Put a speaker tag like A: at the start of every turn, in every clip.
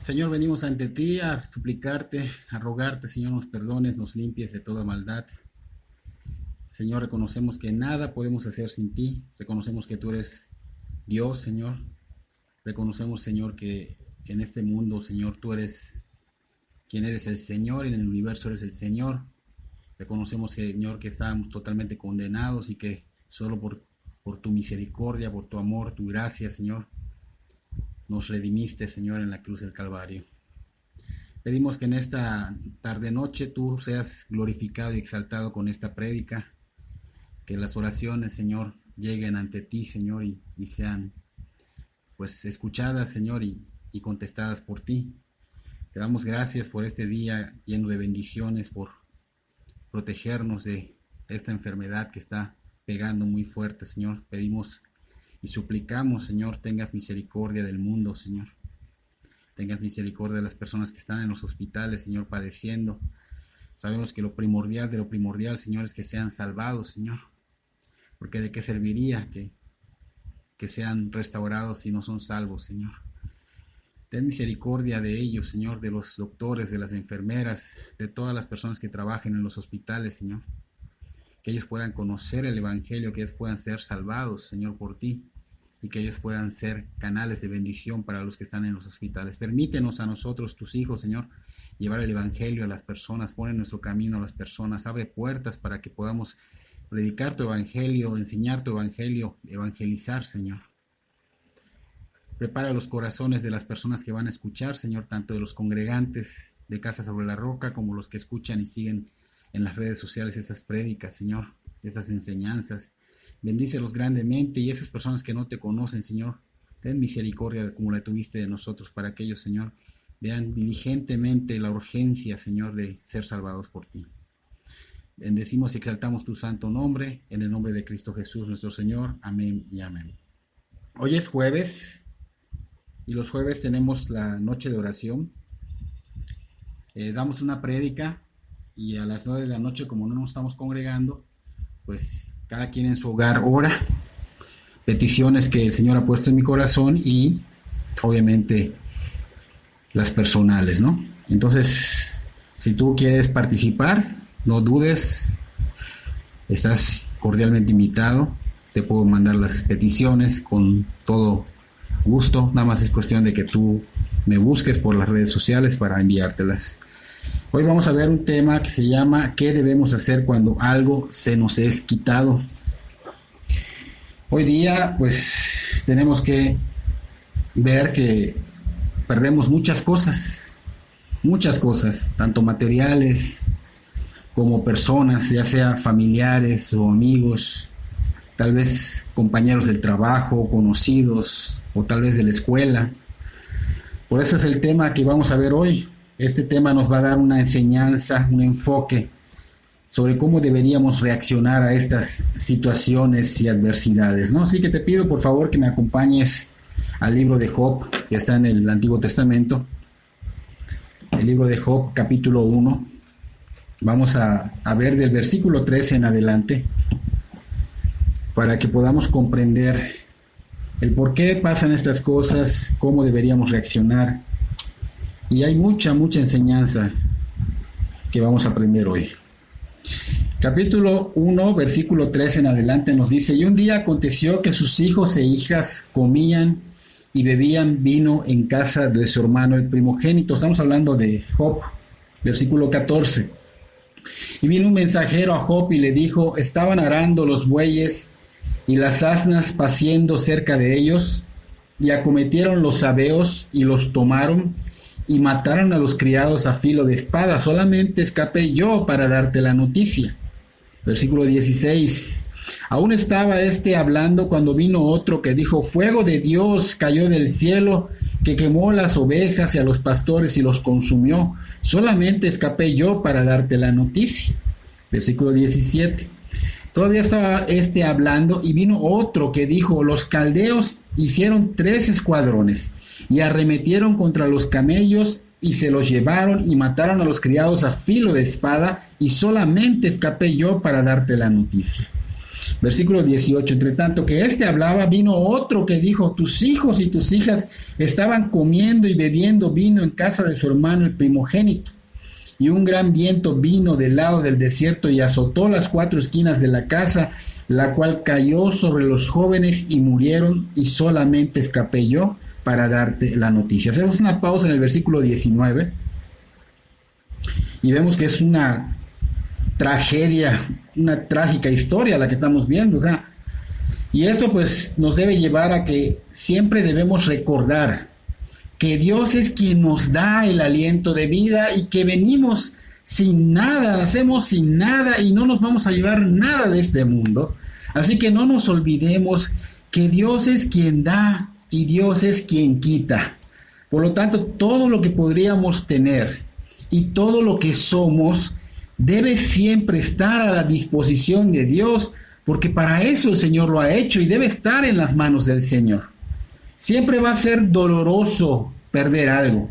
A: Señor, venimos ante ti a suplicarte, a rogarte, Señor, nos perdones, nos limpies de toda maldad. Señor, reconocemos que nada podemos hacer sin ti. Reconocemos que tú eres Dios, Señor. Reconocemos, Señor, que en este mundo, Señor, tú eres quien eres el Señor, en el universo eres el Señor. Reconocemos, Señor, que estamos totalmente condenados y que solo por tu misericordia, por tu amor, tu gracia, Señor, nos redimiste, Señor, en la cruz del Calvario. Pedimos que en esta tarde-noche tú seas glorificado y exaltado con esta prédica, que las oraciones, Señor, lleguen ante ti, Señor, y sean pues escuchadas, Señor, y contestadas por ti. Te damos gracias por este día lleno de bendiciones, por protegernos de esta enfermedad que está pegando muy fuerte, Señor. Pedimos y suplicamos, Señor, tengas misericordia del mundo, Señor. Tengas misericordia de las personas que están en los hospitales, Señor, padeciendo. Sabemos que lo primordial de lo primordial, Señor, es que sean salvados, Señor. Porque de qué serviría que sean restaurados si no son salvos, Señor. Ten misericordia de ellos, Señor, de los doctores, de las enfermeras, de todas las personas que trabajen en los hospitales, Señor. Que ellos puedan conocer el Evangelio, que ellos puedan ser salvados, Señor, por ti. Y que ellos puedan ser canales de bendición para los que están en los hospitales. Permítenos a nosotros, tus hijos, Señor, llevar el Evangelio a las personas, pon en nuestro camino a las personas, abre puertas para que podamos predicar tu Evangelio, enseñar tu Evangelio, evangelizar, Señor. Prepara los corazones de las personas que van a escuchar, Señor, tanto de los congregantes de Casa sobre la Roca como los que escuchan y siguen en las redes sociales estas prédicas, Señor, estas enseñanzas. Bendícelos grandemente, y esas personas que no te conocen, Señor, ten misericordia como la tuviste de nosotros, para que ellos, Señor, vean diligentemente la urgencia, Señor, de ser salvados por ti. Bendecimos y exaltamos tu santo nombre, en el nombre de Cristo Jesús nuestro Señor. Amén y amén. Hoy es jueves, y los jueves tenemos la noche de oración. Damos una prédica, y a las 9 de la noche, como no nos estamos congregando, pues cada quien en su hogar ora, peticiones que el Señor ha puesto en mi corazón y obviamente las personales, ¿no? Entonces, si tú quieres participar, no dudes, estás cordialmente invitado, te puedo mandar las peticiones con todo gusto, nada más es cuestión de que tú me busques por las redes sociales para enviártelas. Hoy vamos a ver un tema que se llama ¿qué debemos hacer cuando algo se nos es quitado? Hoy día, pues, tenemos que ver que perdemos muchas cosas, tanto materiales como personas, ya sea familiares o amigos, tal vez compañeros del trabajo, conocidos, o tal vez de la escuela. Por eso es el tema que vamos a ver hoy. Este tema nos va a dar una enseñanza, un enfoque sobre cómo deberíamos reaccionar a estas situaciones y adversidades, ¿no? Así que te pido por favor que me acompañes al libro de Job, que está en el Antiguo Testamento. El libro de Job, capítulo 1. Vamos a ver del versículo 13 en adelante, para que podamos comprender el por qué pasan estas cosas, cómo deberíamos reaccionar. Y hay mucha enseñanza que vamos a aprender hoy. Capítulo 1, versículo 3 en adelante nos dice: y un día aconteció que sus hijos e hijas comían y bebían vino en casa de su hermano el primogénito. Estamos hablando de Job, versículo 14. Y vino un mensajero a Job y le dijo: estaban arando los bueyes y las asnas paciendo cerca de ellos, y acometieron los sabeos y los tomaron, y mataron a los criados a filo de espada. Solamente escapé yo para darte la noticia. Versículo 16. Aún estaba hablando cuando vino otro que dijo: fuego de Dios cayó del cielo, que quemó las ovejas y a los pastores y los consumió. Solamente escapé yo para darte la noticia. Versículo 17. Todavía estaba hablando y vino otro que dijo: los caldeos hicieron 3 escuadrones y arremetieron contra los camellos y se los llevaron y mataron a los criados a filo de espada, y solamente escapé yo para darte la noticia. Versículo 18, entre tanto que éste hablaba, vino otro que dijo, tus hijos y tus hijas estaban comiendo y bebiendo vino en casa de su hermano el primogénito. Y un gran viento vino del lado del desierto y azotó las 4 esquinas de la casa, la cual cayó sobre los jóvenes y murieron, y solamente escapé yo para darte la noticia. Hacemos una pausa en el versículo 19 y vemos que es una tragedia, una trágica historia la que estamos viendo, y esto pues nos debe llevar a que siempre debemos recordar que Dios es quien nos da el aliento de vida y que venimos sin nada, nacemos sin nada y no nos vamos a llevar nada de este mundo. Así que no nos olvidemos que Dios es quien da y Dios es quien quita. Por lo tanto, todo lo que podríamos tener y todo lo que somos debe siempre estar a la disposición de Dios, porque para eso el Señor lo ha hecho y debe estar en las manos del Señor. Siempre va a ser doloroso perder algo.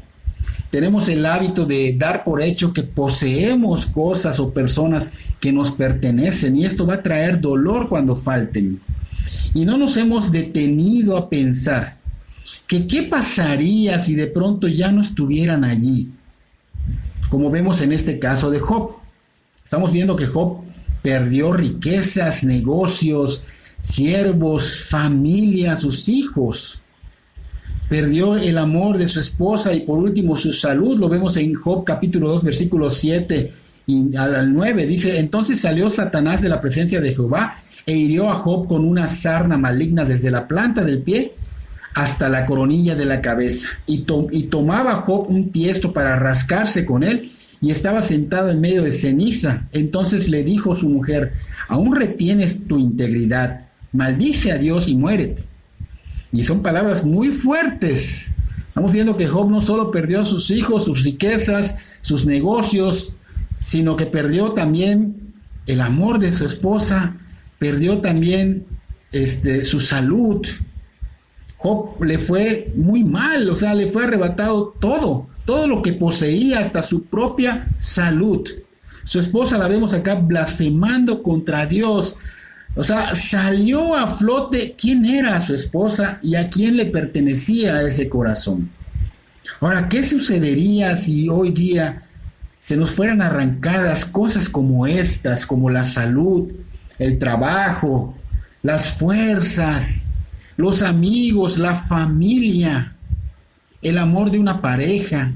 A: Tenemos el hábito de dar por hecho que poseemos cosas o personas que nos pertenecen, y esto va a traer dolor cuando falten. Y no nos hemos detenido a pensar que qué pasaría si de pronto ya no estuvieran allí, como vemos en este caso de Job. Estamos viendo que Job perdió riquezas, negocios, siervos, familia, sus hijos. Perdió el amor de su esposa y por último su salud. Lo vemos en Job capítulo 2, versículos 7 y al 9. Dice, entonces salió Satanás de la presencia de Jehová e hirió a Job con una sarna maligna desde la planta del pie hasta la coronilla de la cabeza. Y tomaba Job un tiesto para rascarse con él, y estaba sentado en medio de ceniza. Entonces le dijo su mujer, aún retienes tu integridad, maldice a Dios y muérete. Y son palabras muy fuertes. Estamos viendo que Job no solo perdió a sus hijos, sus riquezas, sus negocios, sino que perdió también el amor de su esposa, perdió también su salud. Job le fue muy mal, le fue arrebatado todo lo que poseía, hasta su propia salud. Su esposa la vemos acá blasfemando contra Dios. Salió a flote quién era su esposa y a quién le pertenecía ese corazón. Ahora, ¿qué sucedería si hoy día se nos fueran arrancadas cosas como estas, como la salud, el trabajo, las fuerzas, los amigos, la familia, el amor de una pareja,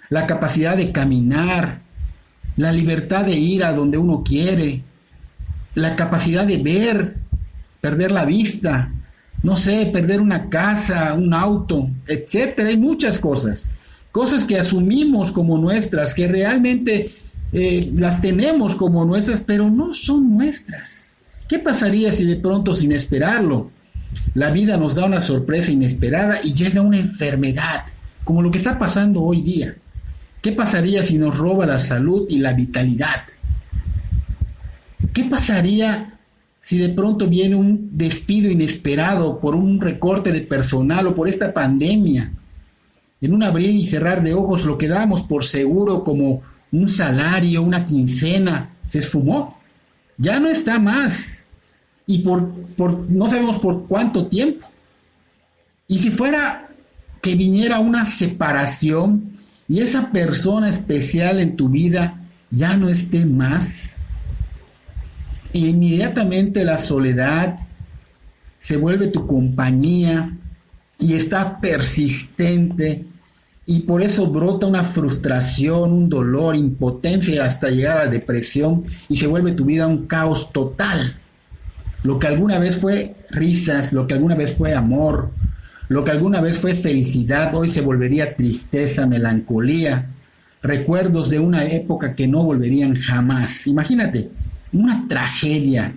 A: la capacidad de caminar, la libertad de ir a donde uno quiere, la capacidad de ver, perder la vista, perder una casa, un auto, etcétera? Hay muchas cosas que asumimos como nuestras, que realmente las tenemos como nuestras, pero no son nuestras. ¿Qué pasaría si de pronto, sin esperarlo, la vida nos da una sorpresa inesperada y llega una enfermedad, como lo que está pasando hoy día? ¿Qué pasaría si nos roba la salud y la vitalidad? ¿Qué pasaría si de pronto viene un despido inesperado por un recorte de personal o por esta pandemia? En un abrir y cerrar de ojos, lo que damos por seguro como un salario, una quincena, se esfumó. Ya no está más. Y no sabemos por cuánto tiempo. Y si fuera que viniera una separación y esa persona especial en tu vida ya no esté más, y inmediatamente la soledad se vuelve tu compañía y está persistente, y por eso brota una frustración, un dolor, impotencia, hasta llegar a la depresión, y se vuelve tu vida un caos total. Lo que alguna vez fue risas, lo que alguna vez fue amor, lo que alguna vez fue felicidad, hoy se volvería tristeza, melancolía, recuerdos de una época que no volverían jamás. Imagínate, una tragedia.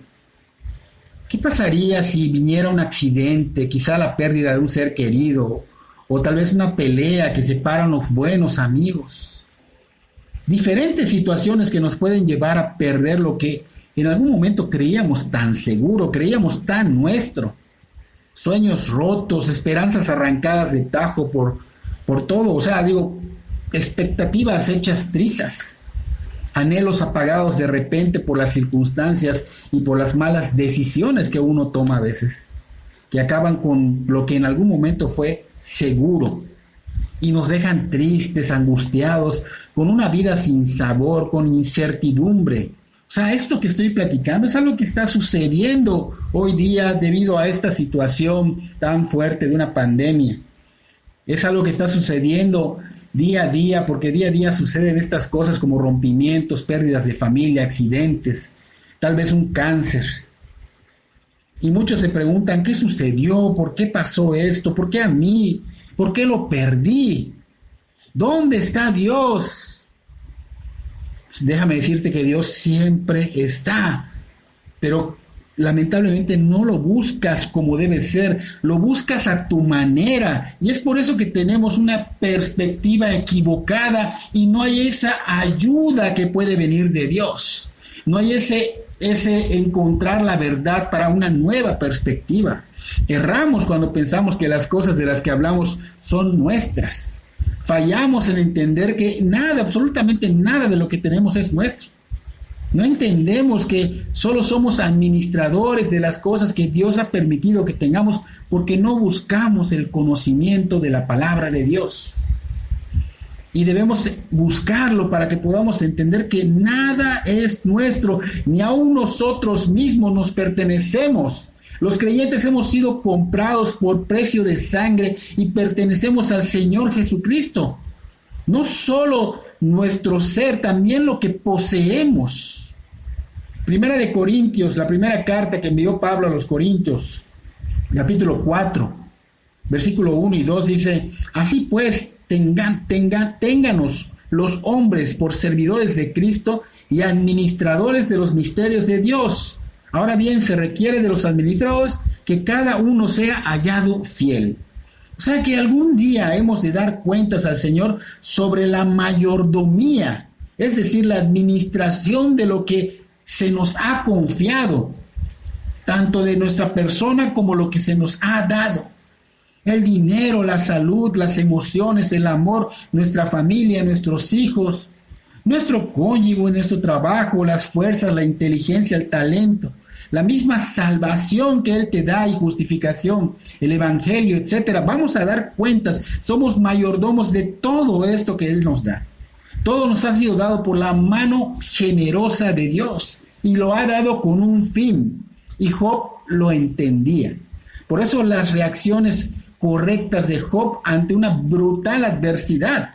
A: ¿Qué pasaría si viniera un accidente, quizá la pérdida de un ser querido, o tal vez una pelea que separa a unos buenos amigos? Diferentes situaciones que nos pueden llevar a perder lo que en algún momento creíamos tan seguro, creíamos tan nuestro. Sueños rotos, esperanzas arrancadas de tajo por todo, expectativas hechas trizas. anhelos apagados de repente por las circunstancias y por las malas decisiones que uno toma a veces, que acaban con lo que en algún momento fue seguro y nos dejan tristes, angustiados, con una vida sin sabor, con incertidumbre. O sea, esto que estoy platicando es algo que está sucediendo hoy día debido a esta situación tan fuerte de una pandemia. Es algo que está sucediendo día a día, porque día a día suceden estas cosas como rompimientos, pérdidas de familia, accidentes, tal vez un cáncer. Y muchos se preguntan, ¿qué sucedió? ¿Por qué pasó esto? ¿Por qué a mí? ¿Por qué lo perdí? ¿Dónde está Dios? Déjame decirte que Dios siempre está, pero lamentablemente no lo buscas como debe ser, lo buscas a tu manera, y es por eso que tenemos una perspectiva equivocada y no hay esa ayuda que puede venir de Dios, no hay ese encontrar la verdad para una nueva perspectiva. Erramos cuando pensamos que las cosas de las que hablamos son nuestras. Fallamos en entender que nada, absolutamente nada de lo que tenemos es nuestro. No entendemos que solo somos administradores de las cosas que Dios ha permitido que tengamos porque no buscamos el conocimiento de la palabra de Dios. Y debemos buscarlo para que podamos entender que nada es nuestro, ni aun nosotros mismos nos pertenecemos. Los creyentes hemos sido comprados por precio de sangre y pertenecemos al Señor Jesucristo. No solo nuestro ser, también lo que poseemos. Primera de Corintios, la primera carta que envió Pablo a los Corintios, capítulo 4, versículo 1 y 2 dice: así pues, ténganos los hombres por servidores de Cristo y administradores de los misterios de Dios. Ahora bien, se requiere de los administradores que cada uno sea hallado fiel. O sea que algún día hemos de dar cuentas al Señor sobre la mayordomía, es decir, la administración de lo que se nos ha confiado, tanto de nuestra persona como lo que se nos ha dado. El dinero, la salud, las emociones, el amor, nuestra familia, nuestros hijos, nuestro cónyuge, nuestro trabajo, las fuerzas, la inteligencia, el talento, la misma salvación que Él te da y justificación, el evangelio, etcétera. Vamos a dar cuentas, somos mayordomos de todo esto que Él nos da. Todo nos ha sido dado por la mano generosa de Dios y lo ha dado con un fin. Y Job lo entendía. Por eso las reacciones correctas de Job ante una brutal adversidad.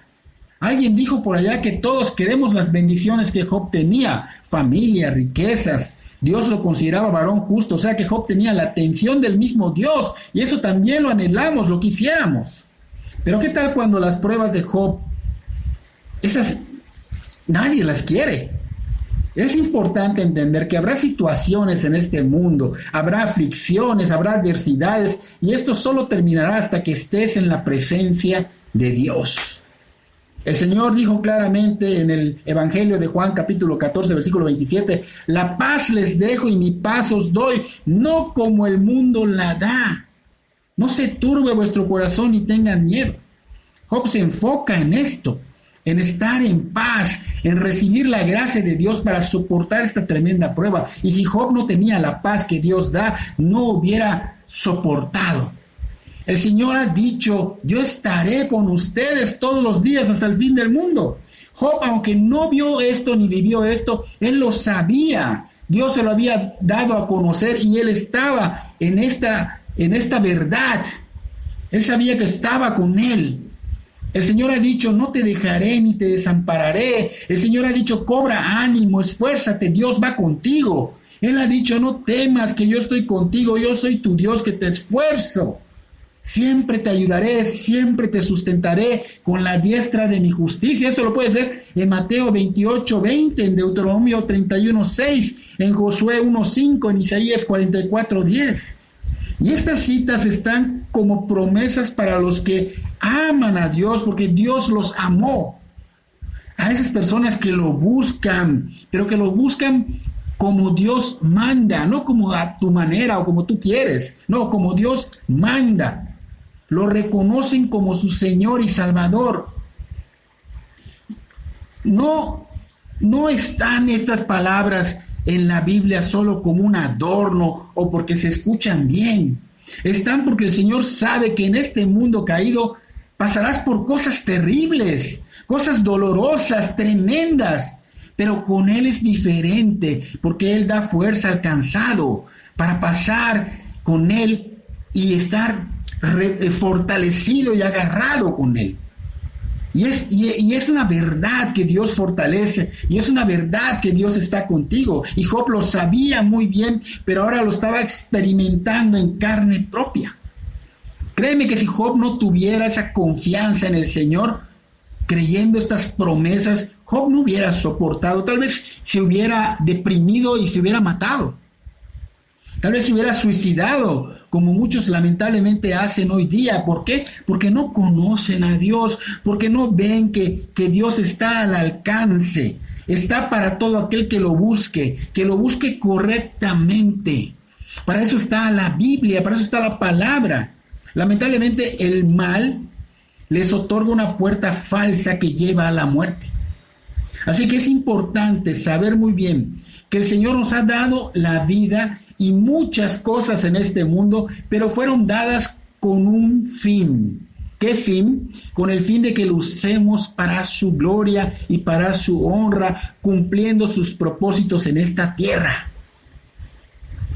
A: Alguien dijo por allá que todos queremos las bendiciones que Job tenía, familia, riquezas. Dios lo consideraba varón justo, o sea que Job tenía la atención del mismo Dios, y eso también lo anhelamos, lo quisiéramos. Pero ¿qué tal cuando las pruebas de Job, esas nadie las quiere? Es importante entender que habrá situaciones en este mundo, habrá aflicciones, habrá adversidades, y esto solo terminará hasta que estés en la presencia de Dios. El Señor dijo claramente en el Evangelio de Juan, capítulo 14, versículo 27, la paz les dejo y mi paz os doy, no como el mundo la da. No se turbe vuestro corazón ni tengan miedo. Job se enfoca en esto, en estar en paz, en recibir la gracia de Dios para soportar esta tremenda prueba. Y si Job no tenía la paz que Dios da, no hubiera soportado. El Señor ha dicho, yo estaré con ustedes todos los días hasta el fin del mundo. Job, aunque no vio esto ni vivió esto, él lo sabía. Dios se lo había dado a conocer y él estaba en esta verdad. Él sabía que estaba con él. El Señor ha dicho, no te dejaré ni te desampararé. El Señor ha dicho, cobra ánimo, esfuérzate, Dios va contigo. Él ha dicho, no temas que yo estoy contigo, yo soy tu Dios que te esfuerzo. Siempre te ayudaré, siempre te sustentaré con la diestra de mi justicia. Esto lo puedes ver en Mateo 28:20, en Deuteronomio 31:6, en Josué 1:5, en Isaías 44:10. Y estas citas están como promesas para los que aman a Dios, porque Dios los amó. A esas personas que lo buscan, pero que lo buscan como Dios manda, no como a tu manera o como tú quieres, no, como Dios manda. Lo reconocen como su Señor y Salvador. No no están estas palabras en la Biblia solo como un adorno o porque se escuchan bien. Están porque el Señor sabe que en este mundo caído pasarás por cosas terribles, cosas dolorosas, tremendas, pero con Él es diferente, porque Él da fuerza al cansado para pasar con Él y estar fortalecido y agarrado con Él. Y es una verdad que Dios fortalece, y es una verdad que Dios está contigo. Y Job lo sabía muy bien, pero ahora lo estaba experimentando en carne propia. Créeme que si Job no tuviera esa confianza en el Señor, creyendo estas promesas, Job no hubiera soportado. Tal vez se hubiera deprimido y se hubiera matado. Tal vez se hubiera suicidado, como muchos lamentablemente hacen hoy día. ¿Por qué? Porque no conocen a Dios, porque no ven que Dios está al alcance, está para todo aquel que lo busque correctamente. Para eso está la Biblia, para eso está la palabra. Lamentablemente el mal les otorga una puerta falsa que lleva a la muerte. Así que es importante saber muy bien que el Señor nos ha dado la vida y muchas cosas en este mundo, pero fueron dadas con un fin. ¿Qué fin? Con el fin de que lo usemos para su gloria y para su honra, cumpliendo sus propósitos en esta tierra.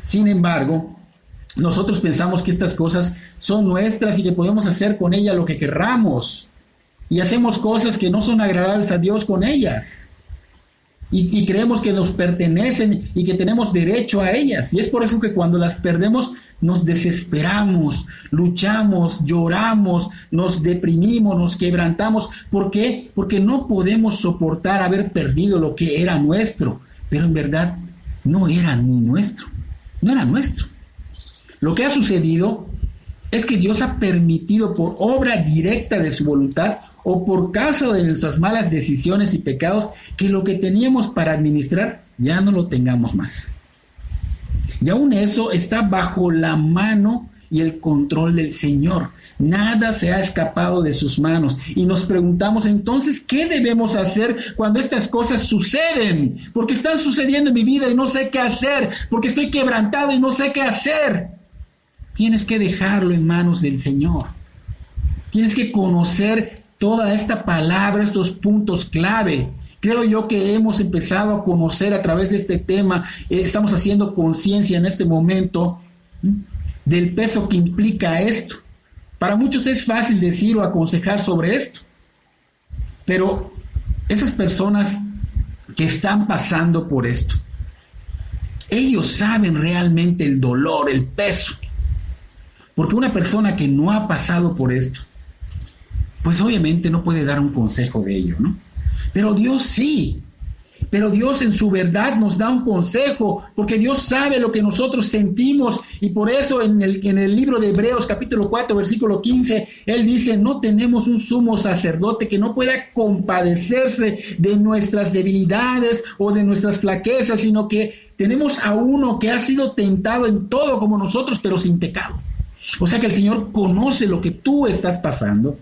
A: Sin embargo, nosotros pensamos que estas cosas son nuestras y que podemos hacer con ellas lo que querramos. Y hacemos cosas que no son agradables a Dios con ellas. Y creemos que nos pertenecen y que tenemos derecho a ellas. Y es por eso que cuando las perdemos nos desesperamos, luchamos, lloramos, nos deprimimos, nos quebrantamos. ¿Por qué? Porque no podemos soportar haber perdido lo que era nuestro. Pero en verdad no era ni nuestro. No era nuestro. Lo que ha sucedido es que Dios ha permitido por obra directa de su voluntad o por causa de nuestras malas decisiones y pecados, que lo que teníamos para administrar ya no lo tengamos más. Y aún eso está bajo la mano y el control del Señor. Nada se ha escapado de sus manos. Y nos preguntamos entonces, ¿qué debemos hacer cuando estas cosas suceden? Porque están sucediendo en mi vida y no sé qué hacer, porque estoy quebrantado y no sé qué hacer. Tienes que dejarlo en manos del Señor. Tienes que conocer toda esta palabra, estos puntos clave. Creo yo que hemos empezado a conocer a través de este tema, estamos haciendo conciencia en este momento del peso que implica esto. Para muchos es fácil decir o aconsejar sobre esto, pero esas personas que están pasando por esto, ellos saben realmente el dolor, el peso, porque una persona que no ha pasado por esto, pues obviamente no puede dar un consejo de ello, ¿no? Pero Dios sí. Pero Dios en su verdad nos da un consejo, porque Dios sabe lo que nosotros sentimos, y por eso en el libro de Hebreos capítulo 4 versículo 15, Él dice: no tenemos un sumo sacerdote que no pueda compadecerse de nuestras debilidades o de nuestras flaquezas, sino que tenemos a uno que ha sido tentado en todo como nosotros, pero sin pecado. O sea que el Señor conoce lo que tú estás pasando.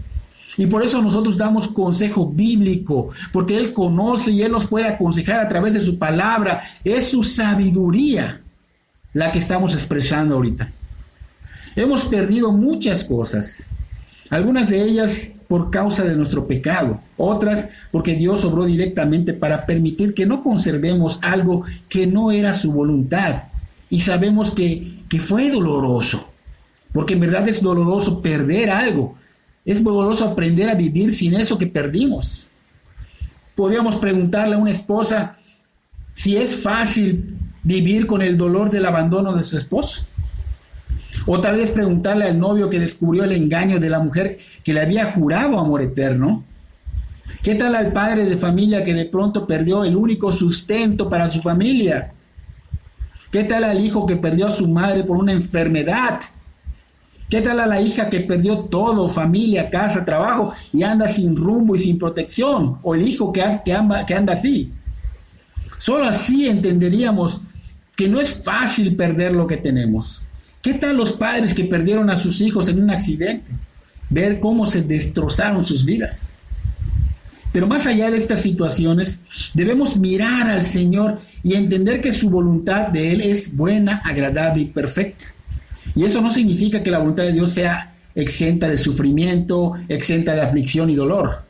A: Y por eso nosotros damos consejo bíblico, porque Él conoce y Él nos puede aconsejar a través de su palabra. Es su sabiduría la que estamos expresando ahorita. Hemos perdido muchas cosas, algunas de ellas por causa de nuestro pecado, otras porque Dios obró directamente para permitir que no conservemos algo que no era su voluntad. Y sabemos que fue doloroso, porque en verdad es doloroso perder algo. Es doloroso aprender a vivir sin eso que perdimos. Podríamos preguntarle a una esposa si es fácil vivir con el dolor del abandono de su esposo. O tal vez preguntarle al novio que descubrió el engaño de la mujer que le había jurado amor eterno. ¿Qué tal al padre de familia que de pronto perdió el único sustento para su familia? ¿Qué tal al hijo que perdió a su madre por una enfermedad? ¿Qué tal a la hija que perdió todo, familia, casa, trabajo, y anda sin rumbo y sin protección? O el hijo que anda así. Solo así entenderíamos que no es fácil perder lo que tenemos. ¿Qué tal los padres que perdieron a sus hijos en un accidente? Ver cómo se destrozaron sus vidas. Pero más allá de estas situaciones, debemos mirar al Señor y entender que su voluntad de Él es buena, agradable y perfecta. Y eso no significa que la voluntad de Dios sea exenta de sufrimiento, exenta de aflicción y dolor.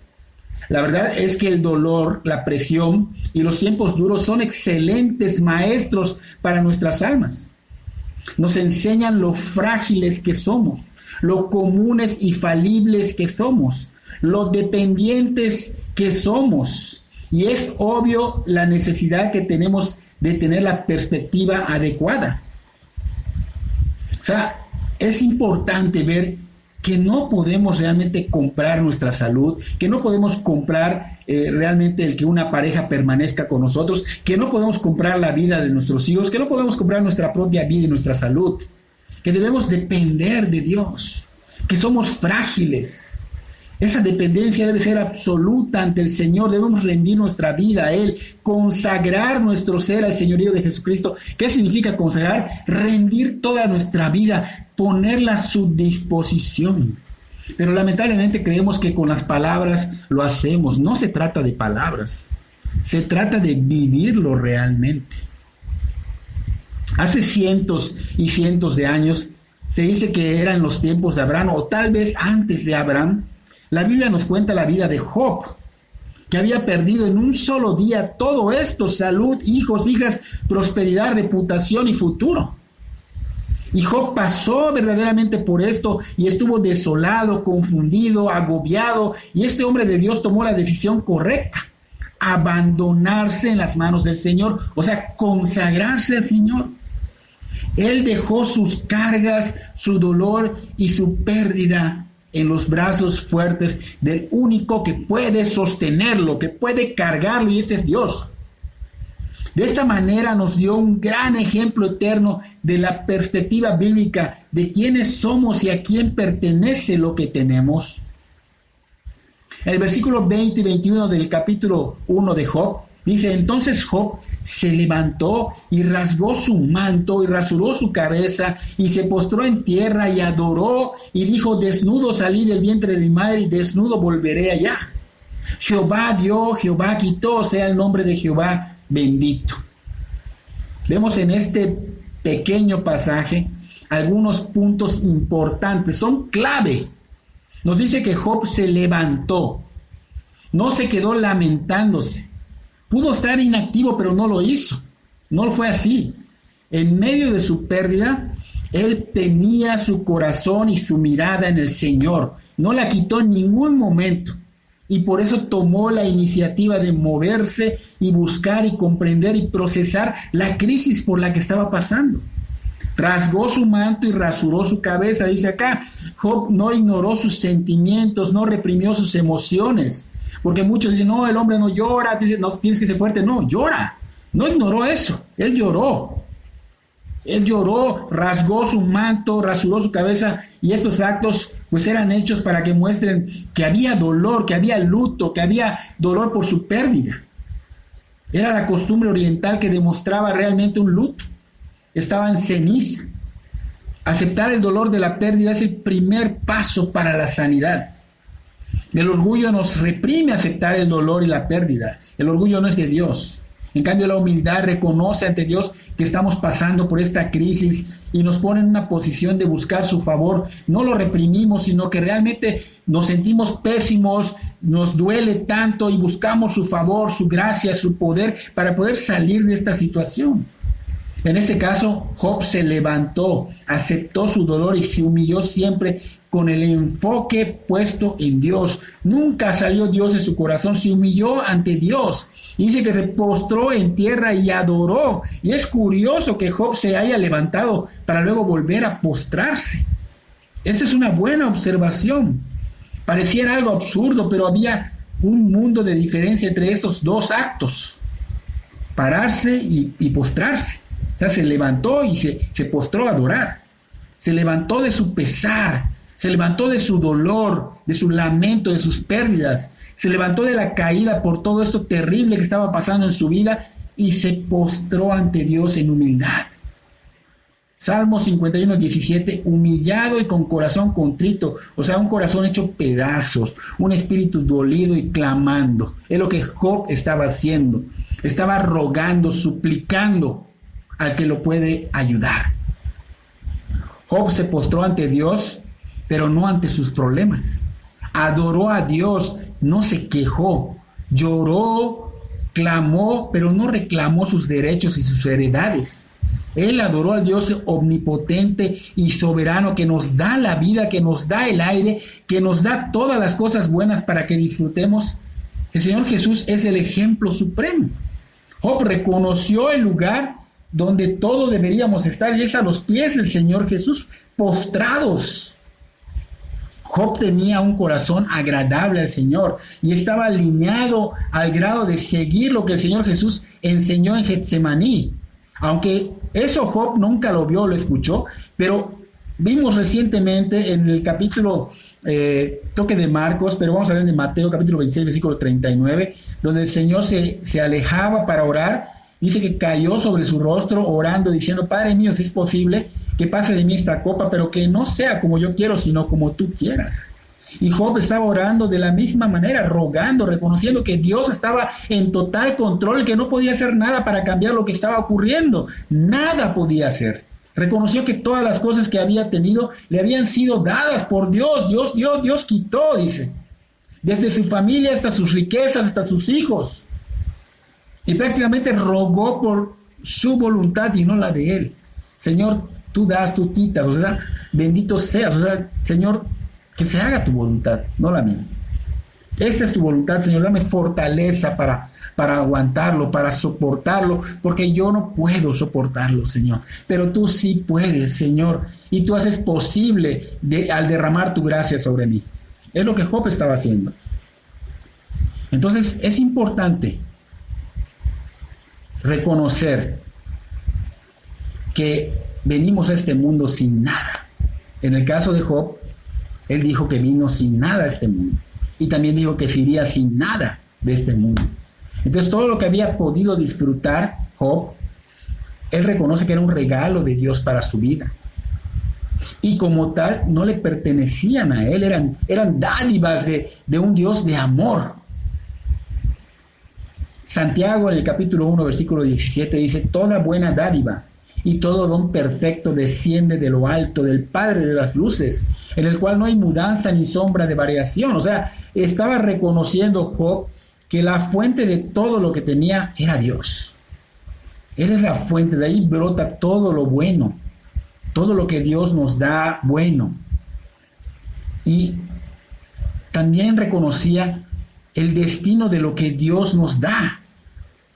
A: La verdad es que el dolor, la presión y los tiempos duros son excelentes maestros para nuestras almas. Nos enseñan lo frágiles que somos, lo comunes y falibles que somos, lo dependientes que somos. Y es obvio la necesidad que tenemos de tener la perspectiva adecuada. O sea, es importante ver que no podemos realmente comprar nuestra salud, que no podemos comprar realmente el que una pareja permanezca con nosotros, que no podemos comprar la vida de nuestros hijos, que no podemos comprar nuestra propia vida y nuestra salud, que debemos depender de Dios, que somos frágiles. Esa dependencia debe ser absoluta ante el Señor. Debemos rendir nuestra vida a Él, consagrar nuestro ser al señorío de Jesucristo. ¿Qué significa consagrar? Rendir toda nuestra vida, ponerla a su disposición. Pero lamentablemente creemos que con las palabras lo hacemos. No se trata de palabras, se trata de vivirlo realmente. Hace cientos y cientos de años, se dice que eran los tiempos de Abraham, o tal vez antes de Abraham. La Biblia nos cuenta la vida de Job, que había perdido en un solo día todo esto: salud, hijos, hijas, prosperidad, reputación y futuro. Y Job pasó verdaderamente por esto y estuvo desolado, confundido, agobiado. Y este hombre de Dios tomó la decisión correcta: abandonarse en las manos del Señor, o sea, consagrarse al Señor. Él dejó sus cargas, su dolor y su pérdida en los brazos fuertes del único que puede sostenerlo, que puede cargarlo, y este es Dios. De esta manera nos dio un gran ejemplo eterno de la perspectiva bíblica de quiénes somos y a quién pertenece lo que tenemos. El versículo 20 y 21 del capítulo 1 de Job dice: entonces Job se levantó y rasgó su manto y rasuró su cabeza y se postró en tierra y adoró y dijo: desnudo salí del vientre de mi madre y desnudo volveré allá. Jehová dio, Jehová quitó, sea el nombre de Jehová bendito. Vemos en este pequeño pasaje algunos puntos importantes, son clave. Nos dice que Job se levantó, no se quedó lamentándose. Pudo estar inactivo, pero no lo hizo. No fue así. En medio de su pérdida, él tenía su corazón y su mirada en el Señor. No la quitó en ningún momento. Y por eso tomó la iniciativa de moverse y buscar y comprender y procesar la crisis por la que estaba pasando. Rasgó su manto y rasuró su cabeza. Dice acá, Job no ignoró sus sentimientos, no reprimió sus emociones. Porque muchos dicen: no, el hombre no llora, no, tienes que ser fuerte. No, llora. No ignoró eso. Él lloró. Él lloró, rasgó su manto, rasuró su cabeza, y estos actos pues eran hechos para que muestren que había dolor, que había luto, que había dolor por su pérdida. Era la costumbre oriental que demostraba realmente un luto. Estaba en ceniza. Aceptar el dolor de la pérdida es el primer paso para la sanidad. El orgullo nos reprime a aceptar el dolor y la pérdida. El orgullo no es de Dios. En cambio, la humildad reconoce ante Dios que estamos pasando por esta crisis y nos pone en una posición de buscar su favor. No lo reprimimos, sino que realmente nos sentimos pésimos, nos duele tanto y buscamos su favor, su gracia, su poder para poder salir de esta situación. En este caso, Job se levantó, aceptó su dolor y se humilló siempre con el enfoque puesto en Dios. Nunca salió Dios de su corazón, se humilló ante Dios. Dice que se postró en tierra y adoró. Y es curioso que Job se haya levantado para luego volver a postrarse. Esa es una buena observación. Pareciera algo absurdo, pero había un mundo de diferencia entre estos dos actos: pararse y postrarse. O sea, se levantó y se postró a adorar. Se levantó de su pesar, se levantó de su dolor, de su lamento, de sus pérdidas. Se levantó de la caída por todo esto terrible que estaba pasando en su vida y se postró ante Dios en humildad. Salmo 51, 17, humillado y con corazón contrito, o sea, un corazón hecho pedazos, un espíritu dolido y clamando. Es lo que Job estaba haciendo. Estaba rogando, suplicando al que lo puede ayudar. Job se postró ante Dios, pero no ante sus problemas. Adoró a Dios, no se quejó. Lloró, clamó, pero no reclamó sus derechos y sus heredades. Él adoró al Dios omnipotente y soberano que nos da la vida, que nos da el aire, que nos da todas las cosas buenas para que disfrutemos. El Señor Jesús es el ejemplo supremo. Job reconoció el lugar donde todos deberíamos estar, y es a los pies del Señor Jesús, postrados. Job tenía un corazón agradable al Señor y estaba alineado al grado de seguir lo que el Señor Jesús enseñó en Getsemaní. Aunque eso Job nunca lo vio, lo escuchó, pero vimos recientemente en el capítulo, creo que de Marcos, pero vamos a ver de Mateo, capítulo 26, versículo 39, donde el Señor se alejaba para orar. Dice que cayó sobre su rostro orando, diciendo: Padre mío, si es posible, que pase de mí esta copa, pero que no sea como yo quiero, sino como tú quieras. Y Job estaba orando de la misma manera, rogando, reconociendo que Dios estaba en total control, que no podía hacer nada para cambiar lo que estaba ocurriendo. Nada podía hacer. Reconoció que todas las cosas que había tenido le habían sido dadas por Dios. Dios dio, Dios quitó, dice. Desde su familia hasta sus riquezas, hasta sus hijos. Y prácticamente rogó por su voluntad y no la de él. Señor, tú das, tú quitas, o sea, bendito seas, o sea, Señor, que se haga tu voluntad, no la mía. Esa es tu voluntad, Señor, dame fortaleza para aguantarlo, para soportarlo, porque yo no puedo soportarlo, Señor, pero tú sí puedes, Señor, y tú haces posible al derramar tu gracia sobre mí. Es lo que Job estaba haciendo. Entonces, es importante reconocer que venimos a este mundo sin nada. En el caso de Job, él dijo que vino sin nada a este mundo. Y también dijo que se iría sin nada de este mundo. Entonces, todo lo que había podido disfrutar Job, él reconoce que era un regalo de Dios para su vida. Y como tal, no le pertenecían a él, eran dádivas de un Dios de amor. Santiago, en el capítulo 1, versículo 17, dice: toda buena dádiva y todo don perfecto desciende de lo alto, del Padre de las luces, en el cual no hay mudanza ni sombra de variación. O sea, estaba reconociendo Job que la fuente de todo lo que tenía era Dios. Él es la fuente, de ahí brota todo lo bueno, todo lo que Dios nos da bueno. Y también reconocía el destino de lo que Dios nos da.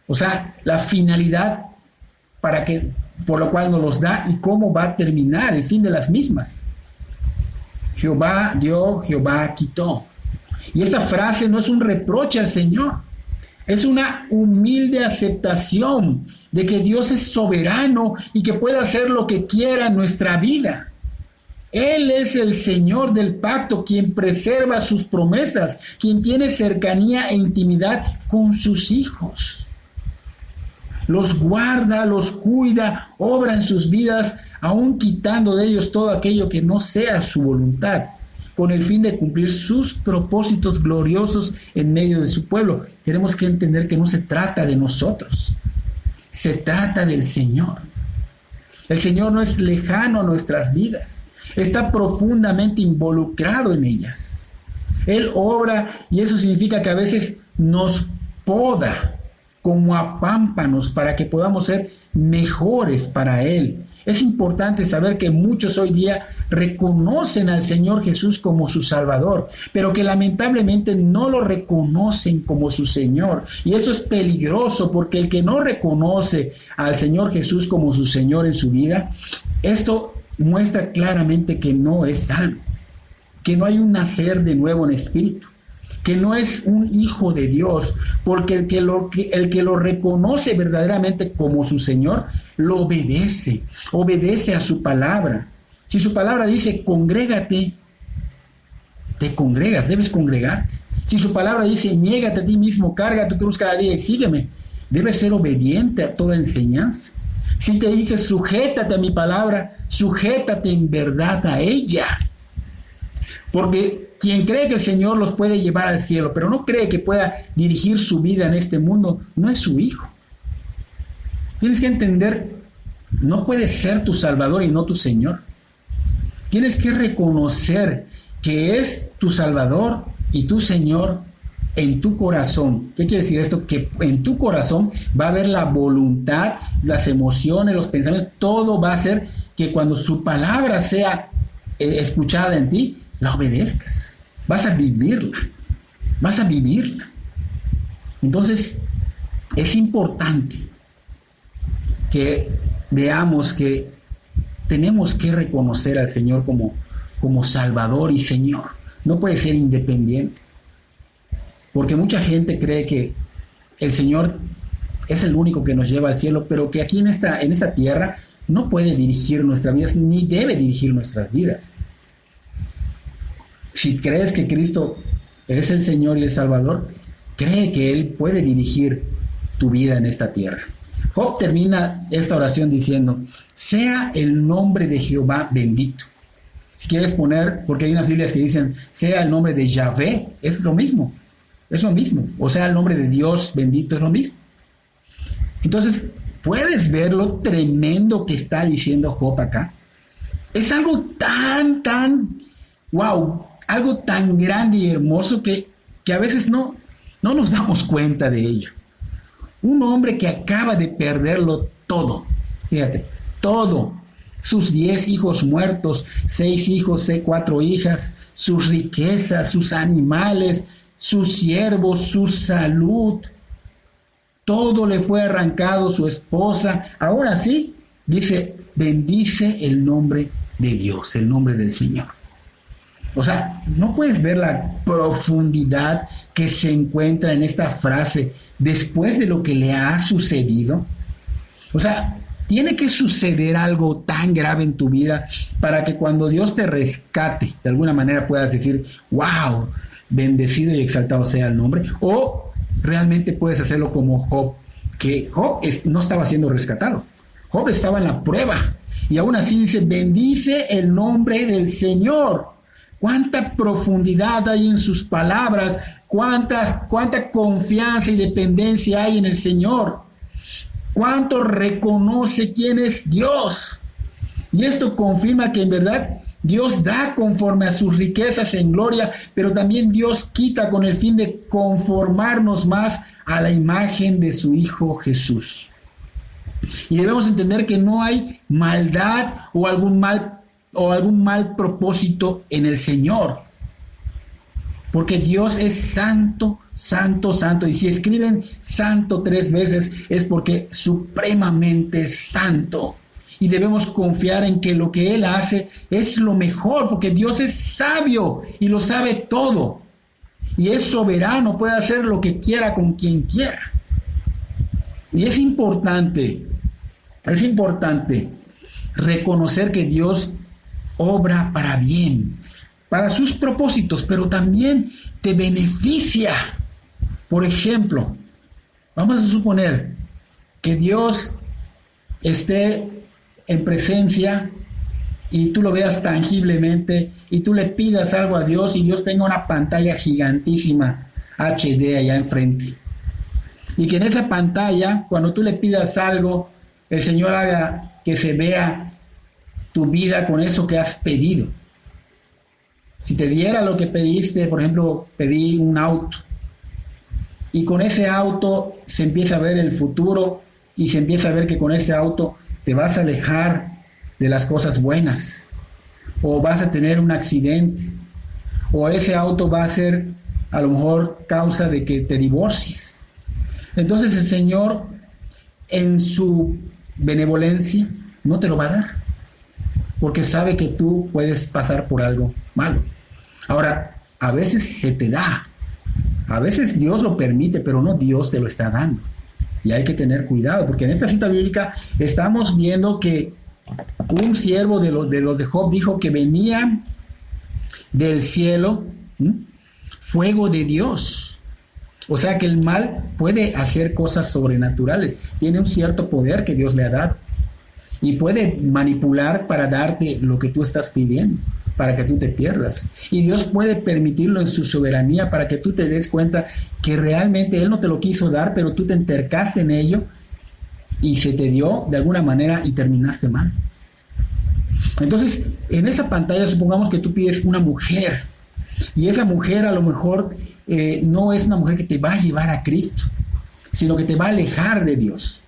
A: O sea, la finalidad por lo cual nos los da y cómo va a terminar el fin de las mismas. Jehová dio, Jehová quitó. Y esta frase no es un reproche al Señor, es una humilde aceptación de que Dios es soberano y que puede hacer lo que quiera en nuestra vida. Él es el Señor del pacto, quien preserva sus promesas, quien tiene cercanía e intimidad con sus hijos. Los guarda, los cuida, obra en sus vidas, aún quitando de ellos todo aquello que no sea su voluntad, con el fin de cumplir sus propósitos gloriosos en medio de su pueblo. Tenemos que entender que no se trata de nosotros, se trata del Señor. El Señor no es lejano a nuestras vidas, está profundamente involucrado en ellas. Él obra, y eso significa que a veces nos poda como a pámpanos para que podamos ser mejores para Él. Es importante saber que muchos hoy día reconocen al Señor Jesús como su Salvador, pero que lamentablemente no lo reconocen como su Señor. Y eso es peligroso, porque el que no reconoce al Señor Jesús como su Señor en su vida, esto muestra claramente que no es salvo, que no hay un nacer de nuevo en espíritu, que no es un hijo de Dios, porque el que lo reconoce verdaderamente como su Señor, lo obedece a su palabra. Si su palabra dice congrégate, te congregas, debes congregarte. Si su palabra dice niégate a ti mismo, carga tu cruz cada día y sígueme, debes ser obediente a toda enseñanza. Si te dice sujétate a mi palabra, sujétate en verdad a ella. Porque quien cree que el Señor los puede llevar al cielo, pero no cree que pueda dirigir su vida en este mundo, no es su hijo. Tienes que entender, no puedes ser tu Salvador y no tu Señor. Tienes que reconocer que es tu Salvador y tu Señor en tu corazón. ¿Qué quiere decir esto? Que en tu corazón va a haber la voluntad, las emociones, los pensamientos, todo va a hacer que cuando su palabra sea escuchada en ti, la obedezcas. Vas a vivirla. Vas a vivirla. Entonces, es importante que veamos que tenemos que reconocer al Señor como Salvador y Señor. No puede ser independiente. Porque mucha gente cree que el Señor es el único que nos lleva al cielo, pero que aquí en esta tierra no puede dirigir nuestras vidas, ni debe dirigir nuestras vidas. Si crees que Cristo es el Señor y el Salvador, cree que Él puede dirigir tu vida en esta tierra. Job termina esta oración diciendo, sea el nombre de Jehová bendito. Si quieres poner, porque hay unas Biblias que dicen, sea el nombre de Yahvé, es lo mismo. Es lo mismo. O sea, el nombre de Dios bendito es lo mismo. Entonces, ¿puedes ver lo tremendo que está diciendo Job acá? Es algo wow, algo tan grande y hermoso que a veces no nos damos cuenta de ello. Un hombre que acaba de perderlo todo, fíjate, todo, sus 10 hijos muertos, 6 hijos, 4 hijas, sus riquezas, sus animales, sus siervos, su salud, todo le fue arrancado, su esposa. Ahora sí, dice, bendice el nombre de Dios, el nombre del Señor. O sea, no puedes ver la profundidad que se encuentra en esta frase después de lo que le ha sucedido. O sea, tiene que suceder algo tan grave en tu vida para que cuando Dios te rescate, de alguna manera puedas decir, wow, bendecido y exaltado sea el nombre. O realmente puedes hacerlo como Job, que Job no estaba siendo rescatado. Job estaba en la prueba y aún así dice, bendice el nombre del Señor. Cuánta profundidad hay en sus palabras, cuánta confianza y dependencia hay en el Señor, cuánto reconoce quién es Dios. Y esto confirma que en verdad Dios da conforme a sus riquezas en gloria, pero también Dios quita con el fin de conformarnos más a la imagen de su Hijo Jesús. Y debemos entender que no hay maldad o algún mal propósito en el Señor, porque Dios es santo, santo, santo, y si escriben santo 3 veces es porque supremamente santo, y debemos confiar en que lo que Él hace es lo mejor, porque Dios es sabio y lo sabe todo, y es soberano, puede hacer lo que quiera con quien quiera. Y es importante reconocer que Dios obra para bien, para sus propósitos, pero también te beneficia. Por ejemplo, vamos a suponer que Dios esté en presencia y tú lo veas tangiblemente y tú le pidas algo a Dios y Dios tenga una pantalla gigantísima HD allá enfrente. Y que en esa pantalla, cuando tú le pidas algo, el Señor haga que se vea tu vida con eso que has pedido. Si te diera lo que pediste, por ejemplo, pedí un auto, y con ese auto se empieza a ver el futuro y se empieza a ver que con ese auto te vas a alejar de las cosas buenas, o vas a tener un accidente, o ese auto va a ser a lo mejor causa de que te divorcies. Entonces el Señor, en su benevolencia, no te lo va a dar, porque sabe que tú puedes pasar por algo malo. Ahora, a veces se te da, a veces Dios lo permite, pero no Dios te lo está dando. Y hay que tener cuidado, porque en esta cita bíblica estamos viendo que un siervo de los de Job dijo que venía del cielo fuego de Dios. O sea que el mal puede hacer cosas sobrenaturales, tiene un cierto poder que Dios le ha dado. y puede manipular para darte lo que tú estás pidiendo, para que tú te pierdas. Y Dios puede permitirlo en su soberanía para que tú te des cuenta que realmente Él no te lo quiso dar, pero tú te entercaste en ello y se te dio de alguna manera y terminaste mal. Entonces, en esa pantalla supongamos que tú pides una mujer y esa mujer a lo mejor no es una mujer que te va a llevar a Cristo, sino que te va a alejar de Dios.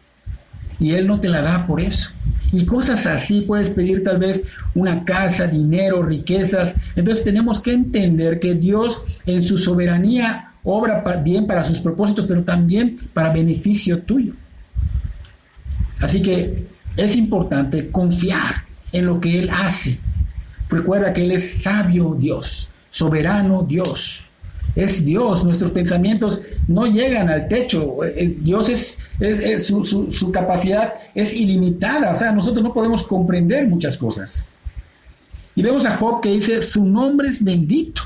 A: Y Él no te la da por eso. Y cosas así, puedes pedir tal vez una casa, dinero, riquezas. Entonces tenemos que entender que Dios en su soberanía obra bien para sus propósitos, pero también para beneficio tuyo. Así que es importante confiar en lo que Él hace. Recuerda que Él es sabio Dios, soberano Dios. Es Dios, nuestros pensamientos no llegan al techo. Dios su capacidad es ilimitada, o sea, nosotros no podemos comprender muchas cosas. Y vemos a Job que dice, su nombre es bendito.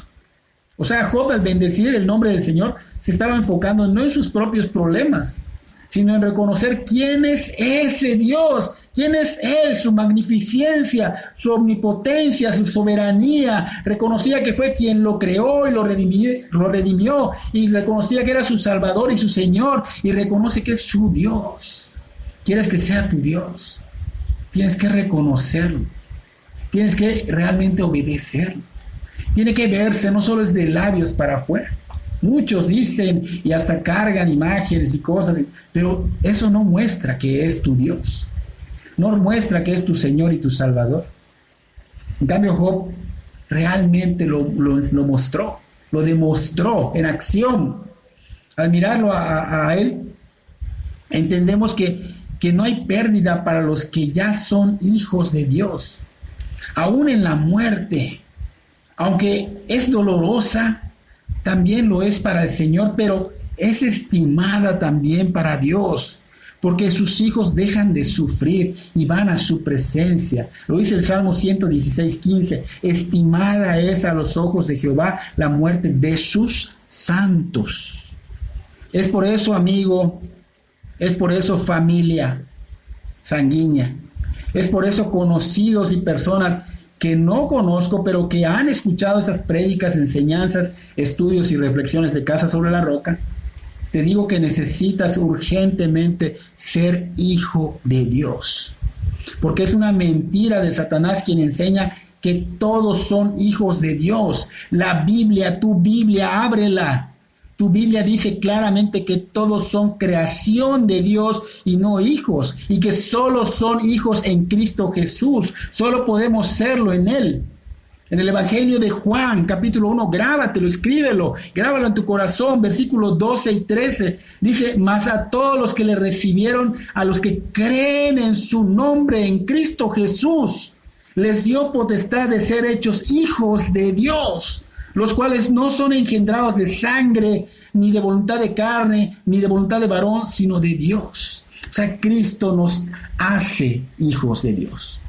A: O sea, Job al bendecir el nombre del Señor se estaba enfocando no en sus propios problemas, sino en reconocer quién es ese Dios, quién es Él, su magnificencia, su omnipotencia, su soberanía. Reconocía que fue quien lo creó y lo redimió, y reconocía que era su Salvador y su Señor, y reconoce que es su Dios. ¿Quieres que sea tu Dios? Tienes que reconocerlo, tienes que realmente obedecerlo. Tiene que verse, no solo es de labios para afuera. Muchos dicen y hasta cargan imágenes y cosas, pero eso no muestra que es tu Dios. No muestra que es tu Señor y tu Salvador. En cambio, Job realmente lo mostró, lo demostró en acción. Al mirarlo a él, entendemos que no hay pérdida para los que ya son hijos de Dios. Aún en la muerte, aunque es dolorosa, también lo es para el Señor, pero es estimada también para Dios, porque sus hijos dejan de sufrir y van a su presencia. Lo dice el Salmo 116:15, estimada es a los ojos de Jehová la muerte de sus santos. Es por eso, amigo, es por eso, familia sanguínea, es por eso, conocidos y personas que no conozco, pero que han escuchado estas prédicas, enseñanzas, estudios y reflexiones de Casa sobre la Roca, te digo que necesitas urgentemente ser hijo de Dios. Porque es una mentira de Satanás quien enseña que todos son hijos de Dios. La Biblia, tu Biblia, ábrela. Tu Biblia dice claramente que todos son creación de Dios y no hijos, y que solo son hijos en Cristo Jesús. Solo podemos serlo en Él. En el Evangelio de Juan, capítulo 1, grábatelo, escríbelo, grábalo en tu corazón, versículos 12 y 13. Dice, mas a todos los que le recibieron, a los que creen en su nombre, en Cristo Jesús, les dio potestad de ser hechos hijos de Dios, los cuales no son engendrados de sangre, ni de voluntad de carne, ni de voluntad de varón, sino de Dios. O sea, Cristo nos hace hijos de Dios.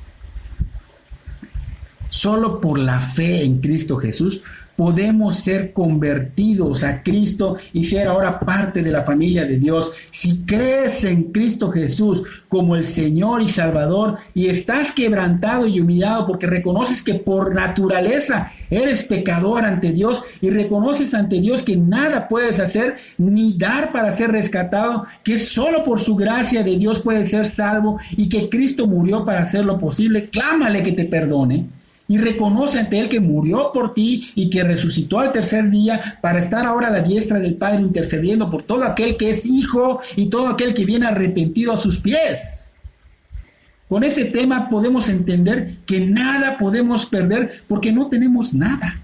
A: Solo por la fe en Cristo Jesús podemos ser convertidos a Cristo y ser ahora parte de la familia de Dios. Si crees en Cristo Jesús como el Señor y Salvador y estás quebrantado y humillado porque reconoces que por naturaleza eres pecador ante Dios y reconoces ante Dios que nada puedes hacer ni dar para ser rescatado, que solo por su gracia de Dios puedes ser salvo y que Cristo murió para hacerlo posible, clámale que te perdone. Y reconoce ante Él que murió por ti y que resucitó al tercer día para estar ahora a la diestra del Padre intercediendo por todo aquel que es hijo y todo aquel que viene arrepentido a sus pies. Con este tema podemos entender que nada podemos perder porque no tenemos nada.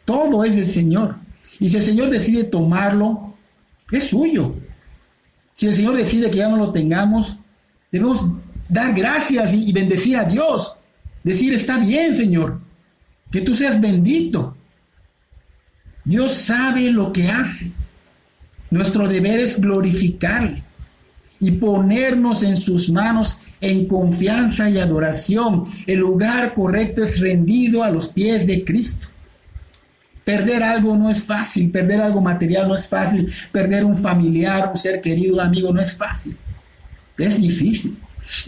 A: Todo es del Señor. Y si el Señor decide tomarlo, es suyo. Si el Señor decide que ya no lo tengamos, debemos dar gracias y bendecir a Dios. Decir, está bien, Señor, que tú seas bendito. Dios sabe lo que hace. Nuestro deber es glorificarle y ponernos en sus manos en confianza y adoración. El lugar correcto es rendido a los pies de Cristo. Perder algo no es fácil, perder algo material no es fácil, perder un familiar, un ser querido, un amigo no es fácil. Es difícil.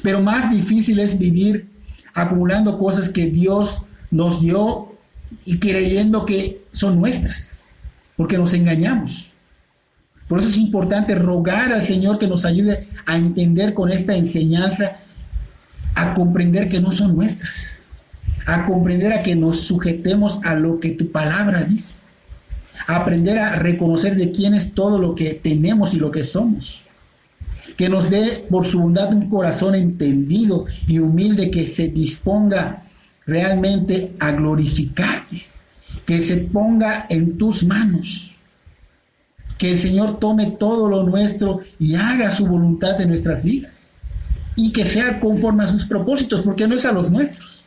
A: Pero más difícil es vivir acumulando cosas que Dios nos dio y creyendo que son nuestras, porque nos engañamos. Por eso es importante rogar al Señor que nos ayude a entender con esta enseñanza, a comprender que no son nuestras, a comprender a que nos sujetemos a lo que tu palabra dice, a aprender a reconocer de quién es todo lo que tenemos y lo que somos. Que nos dé por su bondad un corazón entendido y humilde que se disponga realmente a glorificarte, que se ponga en tus manos. Que el Señor tome todo lo nuestro y haga su voluntad en nuestras vidas. Y que sea conforme a sus propósitos, porque no es a los nuestros.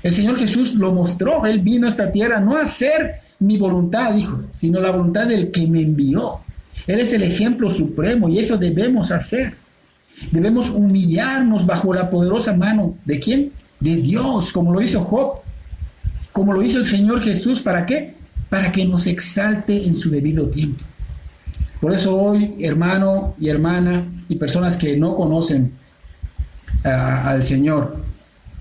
A: El Señor Jesús lo mostró. Él vino a esta tierra no a hacer mi voluntad, dijo, sino la voluntad del que me envió. Él es el ejemplo supremo y eso debemos hacer. Debemos humillarnos bajo la poderosa mano. ¿De quién? De Dios, como lo hizo Job. Como lo hizo el Señor Jesús. ¿Para qué? Para que nos exalte en su debido tiempo. Por eso hoy, hermano y hermana, y personas que no conocen al Señor,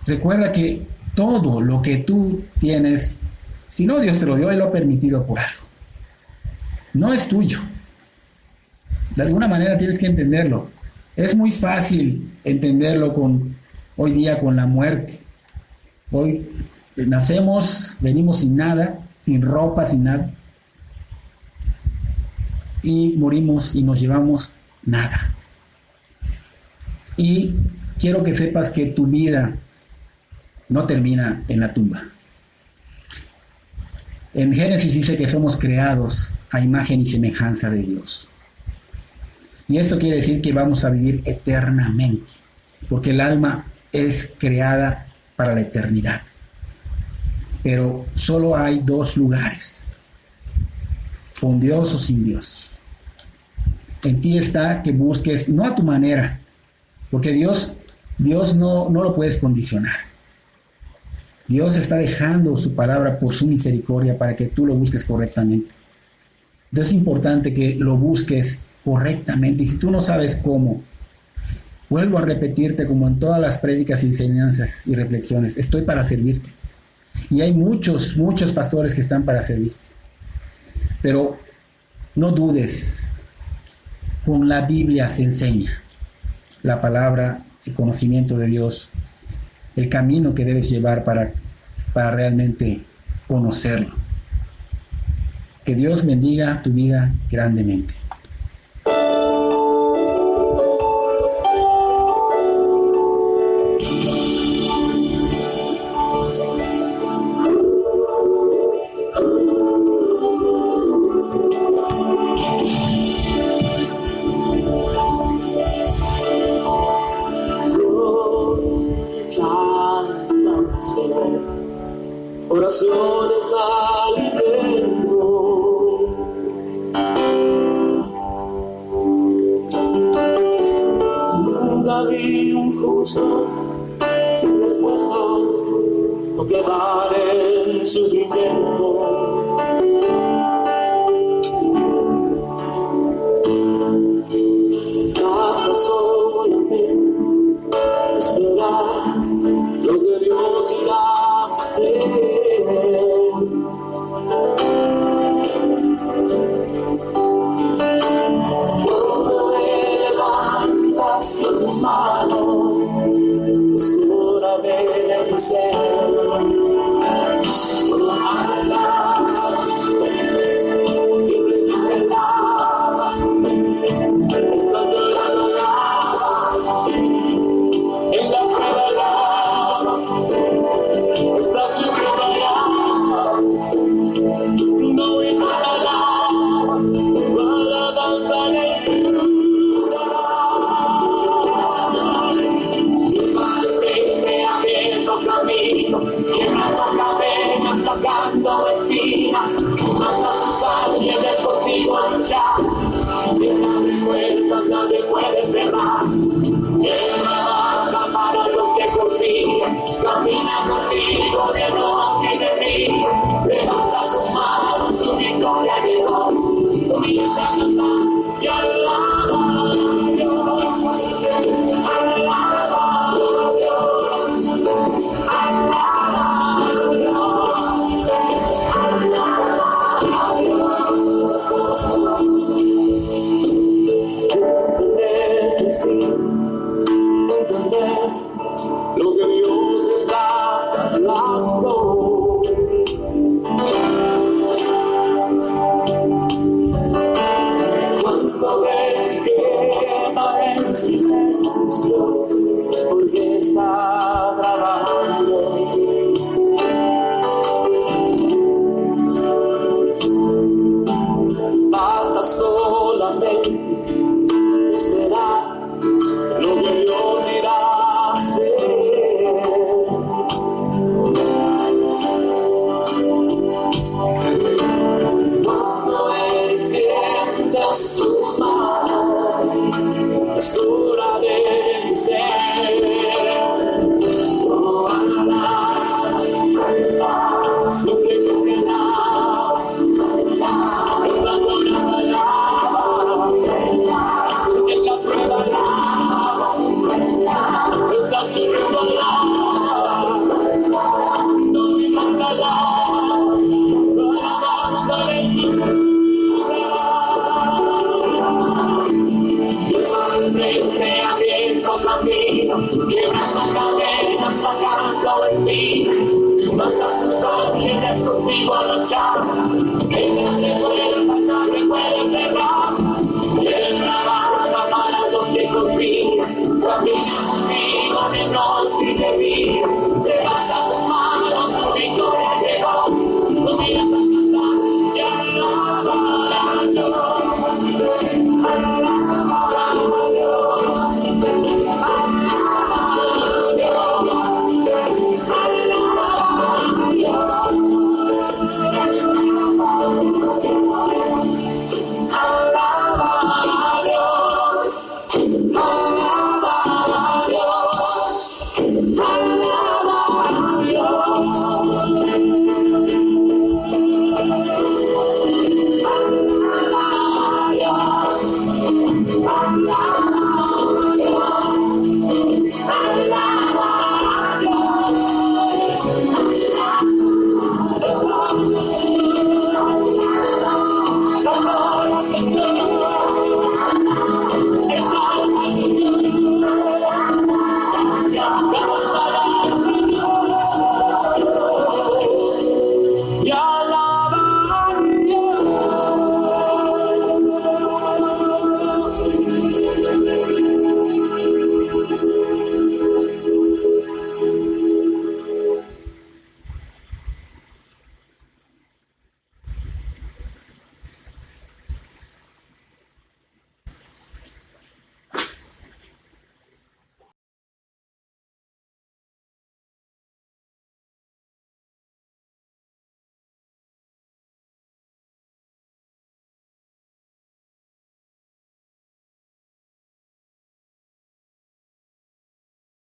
A: recuerda que todo lo que tú tienes, si no Dios te lo dio, Él lo ha permitido por algo. No es tuyo. De alguna manera tienes que entenderlo. Es muy fácil entenderlo hoy día con la muerte. Hoy nacemos, venimos sin nada, sin ropa, sin nada. Y morimos y nos llevamos nada. Y quiero que sepas que tu vida no termina en la tumba. En Génesis dice que somos creados a imagen y semejanza de Dios. Y esto quiere decir que vamos a vivir eternamente, porque el alma es creada para la eternidad. Pero solo hay dos lugares, con Dios o sin Dios. En ti está que busques, no a tu manera, porque Dios no lo puedes condicionar. Dios está dejando su palabra por su misericordia para que tú lo busques correctamente. Entonces es importante que lo busques correctamente. Y si tú no sabes cómo, vuelvo a repetirte como en todas las prédicas, enseñanzas y reflexiones, estoy para servirte. Y hay muchos pastores que están para servirte. Pero no dudes, con la Biblia se enseña la palabra, el conocimiento de Dios, el camino que debes llevar para realmente conocerlo. Que Dios bendiga tu vida grandemente.
B: Oraciones alimento, nunca vi un justo sin respuesta o quedar en sufrimiento. Basta solamente esperar lo que Dios irá a hacer. Cuando levantas tus manos, es hora de vencer. Cuando hablas solamente